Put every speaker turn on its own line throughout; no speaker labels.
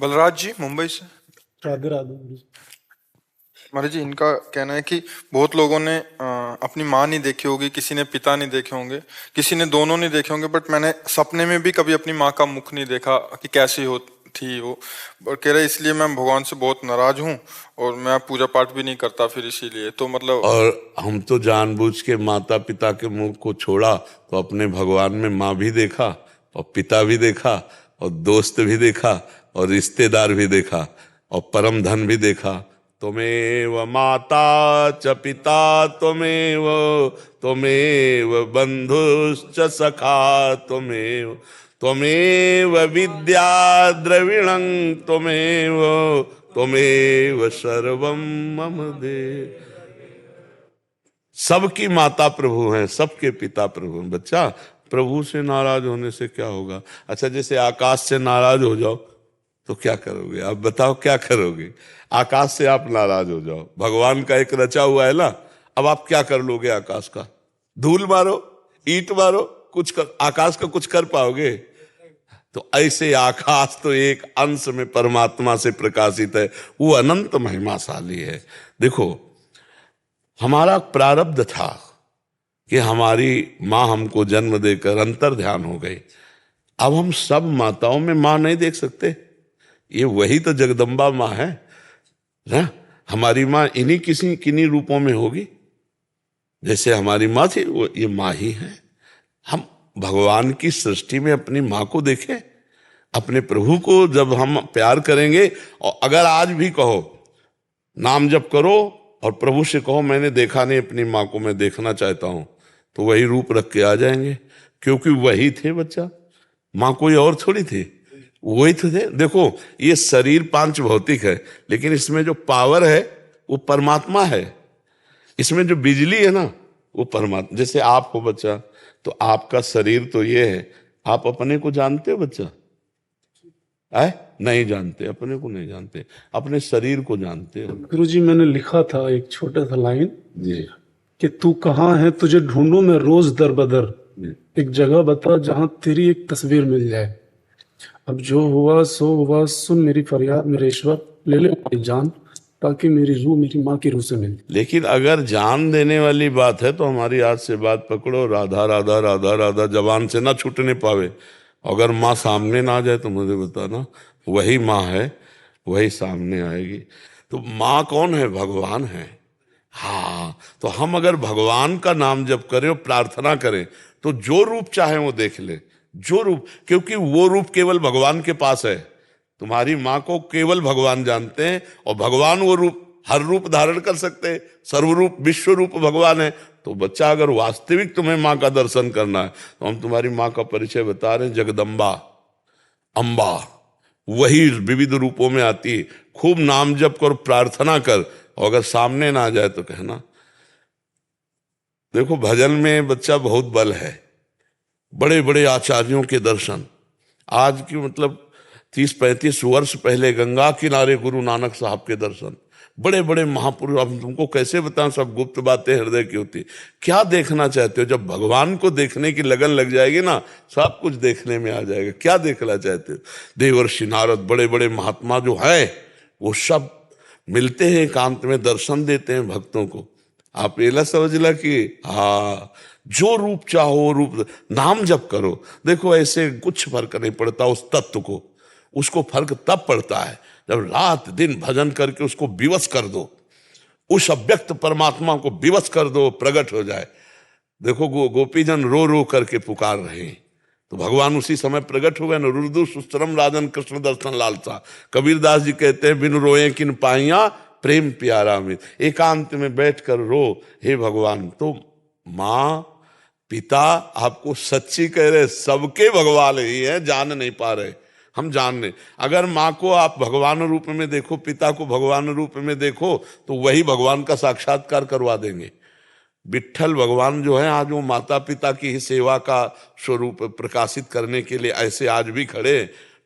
बलराज जी मुंबई से।
राधे राधे गुरु जी।
महाराज जी, इनका कहना है कि बहुत लोगों ने अपनी माँ नहीं देखी होगी, किसी ने पिता नहीं देखे होंगे, किसी ने दोनों नहीं देखे होंगे, बट मैंने सपने में भी कभी अपनी माँ का मुख नहीं देखा कि कैसी हो थी वो। और कह रहे इसलिए मैं भगवान से बहुत नाराज हूँ और मैं पूजा पाठ भी नहीं करता फिर इसीलिए। तो मतलब
और हम तो जानबूझ के माता पिता के मुख को छोड़ा तो अपने भगवान में माँ भी देखा और पिता भी देखा और दोस्त भी देखा और रिश्तेदार भी देखा और परम धन भी देखा। त्वमेव माता च पिता त्वमेव, त्वमेव बंधुश्च सखा त्वमेव, त्वमेव विद्या द्रविणं त्वमेव, त्वमेव सर्वं मम देव। सबकी माता प्रभु हैं, सबके पिता प्रभु हैं। बच्चा, प्रभु से नाराज होने से क्या होगा? अच्छा, जैसे आकाश से नाराज हो जाओ तो क्या करोगे? आप बताओ क्या करोगे? आकाश से आप नाराज हो जाओ, भगवान का एक रचा हुआ है ना, अब आप क्या कर लोगे? आकाश का धूल मारो, ईंट मारो, कुछ कर, आकाश का कुछ कर पाओगे? तो ऐसे आकाश तो एक अंश में परमात्मा से प्रकाशित है, वो अनंत महिमाशाली है। देखो, हमारा प्रारब्ध था कि हमारी माँ हमको जन्म देकर अंतर ध्यान हो गई। अब हम सब माताओं में माँ नहीं देख सकते, ये वही तो जगदम्बा माँ है ना। हमारी माँ इन्हीं किसी किन्हीं रूपों में होगी। जैसे हमारी माँ थी वो ये माँ ही है। हम भगवान की सृष्टि में अपनी माँ को देखें, अपने प्रभु को जब हम प्यार करेंगे। और अगर आज भी कहो, नाम जप करो और प्रभु से कहो मैंने देखा नहीं अपनी माँ को, मैं देखना चाहता हूं, तो वही रूप रख के आ जाएंगे, क्योंकि वही थे बच्चा। माँ कोई और थोड़ी थी, वही तो थे। देखो, ये शरीर पांच भौतिक है, लेकिन इसमें जो पावर है वो परमात्मा है। इसमें जो बिजली है ना वो परमात्मा। जैसे आप हो बच्चा, तो आपका शरीर तो ये है, आप अपने को जानते हो बच्चा? है नहीं जानते, अपने को नहीं जानते, अपने शरीर को जानते हो।
गुरु जी, मैंने लिखा था एक छोटा सा लाइन
जी
कि तू कहाँ है, तुझे ढूंढूं मैं रोज दर बदर, एक जगह बता जहां तेरी एक तस्वीर मिल जाए। अब जो हुआ सो हुआ, सुन मेरी फरियाद मेरे ईश्वर, ले ले मेरी जान, ताकि मेरी रूह मेरी माँ की रूह से मिले।
लेकिन अगर जान देने वाली बात है तो हमारी आज से बात पकड़ो, राधा राधा राधा राधा जबान से ना छूटने पावे। अगर माँ सामने ना आ जाए तो मुझे बताना, वही माँ है, वही सामने आएगी। तो माँ कौन है? भगवान है। हाँ, तो हम अगर भगवान का नाम जप करें और प्रार्थना करें तो जो रूप चाहे वो देख ले, जो रूप, क्योंकि वो रूप केवल भगवान के पास है। तुम्हारी माँ को केवल भगवान जानते हैं, और भगवान वो रूप हर रूप धारण कर सकते हैं, सर्वरूप विश्व रूप भगवान है। तो बच्चा, अगर वास्तविक तुम्हें माँ का दर्शन करना है तो हम तुम्हारी माँ का परिचय बता रहे हैं, जगदम्बा, अम्बा, वही विविध रूपों में आती है। खूब नाम जप कर, प्रार्थना कर, और अगर सामने ना आ जाए तो कहना। देखो, भजन में बच्चा बहुत बल है। बड़े बड़े आचार्यों के दर्शन, आज की मतलब 30-35 वर्ष पहले गंगा किनारे गुरु नानक साहब के दर्शन, बड़े बड़े महापुरुष। अब तुमको कैसे बताऊं, सब गुप्त बातें हृदय की होती। क्या देखना चाहते हो? जब भगवान को देखने की लगन लग जाएगी ना, सब कुछ देखने में आ जाएगा। क्या देखना चाहते हो? देवर्षि नारद, बड़े बड़े महात्मा जो हैं, वो सब मिलते हैं, एकांत में दर्शन देते हैं भक्तों को। आप ये समझ ला कि हाँ, जो रूप चाहो रूप, नाम जप करो। देखो, ऐसे कुछ फर्क नहीं पड़ता उस तत्व को, उसको फर्क तब पड़ता है जब रात दिन भजन करके उसको विवश कर दो, उस अव्यक्त परमात्मा को विवश कर दो, प्रकट हो जाए। देखो, गोपीजन रो रो करके पुकार रहे हैं, तो भगवान उसी समय प्रकट हो गए न। रुदु सुस्तरम राजन कृष्ण दर्शन लालसा। कबीरदास जी कहते हैं, बिन रोए किन पाइया प्रेम प्यारा में। एकांत में बैठ कर रो, हे भगवान। तो माँ पिता आपको सच्ची कह रहे, सबके भगवान ही है, जान नहीं पा रहे, हम जान नहीं। अगर माँ को आप भगवान रूप में देखो, पिता को भगवान रूप में देखो, तो वही भगवान का साक्षात्कार करवा देंगे। विट्ठल भगवान जो है आज वो माता पिता की ही सेवा का स्वरूप प्रकाशित करने के लिए ऐसे आज भी खड़े।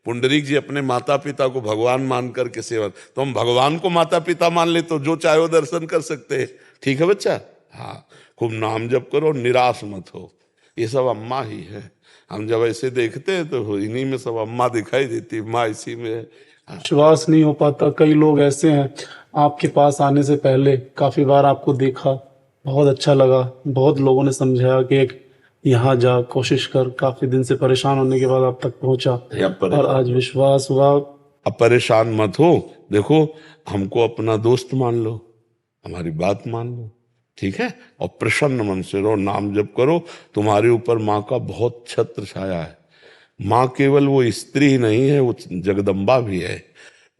पुंडरीक जी अपने माता पिता को भगवान मान करके सेवा, तो हम भगवान को माता पिता मान ले तो जो चाहे वो दर्शन कर सकते हैं। ठीक है बच्चा? हाँ, खूब नाम जप करो, निराश मत हो। ये सब अम्मा ही है। हम जब ऐसे देखते हैं तो इन्हीं में सब अम्मा दिखाई देती, माँ इसी में है।
विश्वास नहीं हो पाता। कई लोग ऐसे हैं, आपके पास आने से पहले काफी बार आपको देखा, बहुत अच्छा लगा, बहुत लोगों ने समझाया कि एक यहाँ जा, कोशिश कर। काफी दिन से परेशान होने के बाद आप तक पहुंचा और आज विश्वास हुआ।
अब परेशान मत हो, देखो हमको अपना दोस्त मान लो, हमारी बात मान लो, ठीक है, और प्रसन्न मन से रहो, नाम जप करो। तुम्हारे ऊपर माँ का बहुत छत्र छाया है। माँ केवल वो स्त्री ही नहीं है, वो जगदम्बा भी है,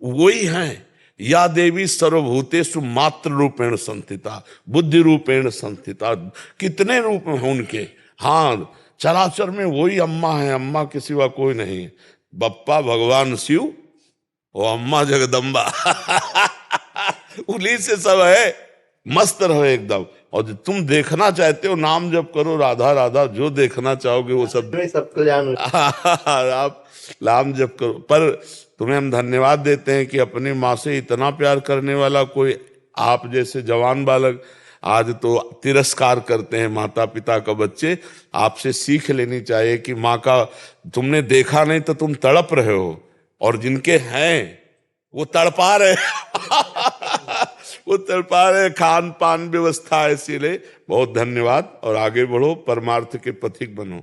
वही है। या देवी सर्वभूतेषु मातृ रूपेण संस्थिता, बुद्धि रूपेण संस्थिता। कितने रूप हैं उनके, हाँ, चराचर में वही अम्मा है, अम्मा के सिवा कोई नहीं। बप्पा भगवान शिव और अम्मा जगदम्बा उन्हीं से सब है। मस्त रहो एकदम, और जो तुम देखना चाहते हो नाम जप करो, राधा राधा, जो देखना चाहोगे वो सब आप नाम जप करो। पर तुम्हें हम धन्यवाद देते हैं कि अपनी माँ से इतना प्यार करने वाला कोई आप जैसे जवान बालक आज तो तिरस्कार करते हैं माता पिता का बच्चे। आपसे सीख लेनी चाहिए कि माँ का तुमने देखा नहीं तो तुम तड़प रहे हो, और जिनके हैं वो तड़पा रहे वो तड़पा रहे, खान पान व्यवस्था है। इसीलिए बहुत धन्यवाद, और आगे बढ़ो, परमार्थ के पथिक बनो।